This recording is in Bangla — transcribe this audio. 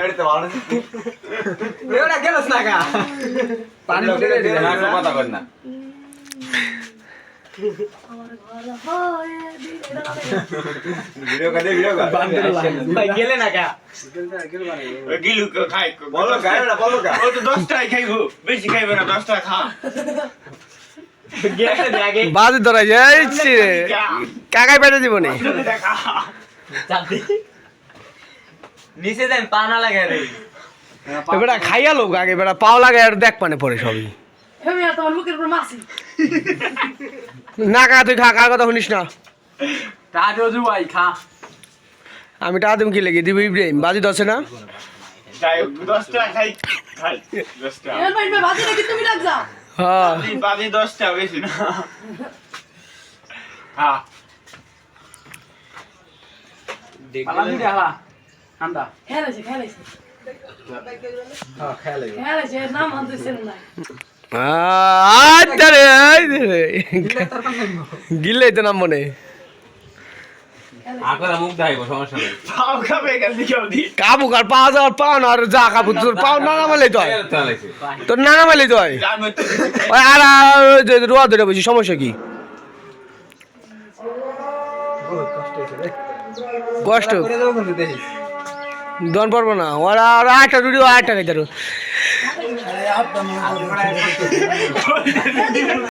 এড়িতে ভালো ওটা গেলস না কা পানি ঢেলে দে না কথা কর না ভিডিও করে বান্দর ভাই গেলে না কা গিলু খাই বলো গায় না বলো গা ও তো 10 টাকা খাইবো বেশি খাইবে না 10 টাকা খা গেলে দে আগে বাজি ধরাই যাইছে কাকাই পেটে জীবনে দেখা চাঁদি নিচে দেন পা না লাগে রে বেটা খাইয়া লোক আগে বেটা পাও লাগে আর দেখ পানে পড়ে সবই আমি আর তোমার মুখের উপর মাসি না কা তুই খা কার কথা শুনিস না টাটো জুয়াই খা আমি টাকা তুমি কি লেগে দিব ইব্রাহিম বাজি ধরছে না যাই 10 টাকা খাই খাই 10 টাকা এর ভাই বাজি নাকি তুমি লাগ যাও হ্যাঁ বাদি 10 টাকা বেশি না হ্যাঁ পালা দিতে হালা ঠান্ডা খেলেছে খেলেছে নাম আনতেছেন না আচ্ছা রে গিলে তো নাম মনে আকরা মুখ দাইবো সমস্যা নেই পাও খাবে গেলি কেউ দি কাবু কার পাওয়া যাওয়ার পাও না আর যা কাবু তোর পাও না নামাইলে তো হয় চালাইছে তোর না নামাইলে তো হয় আমি তো ওই আর রোয়া ধরে বসি সমস্যা কি কষ্ট করে দেবো কিন্তু দেখিস দন পারবো না ওরা আর একটা রুটি আর একটা খাইতে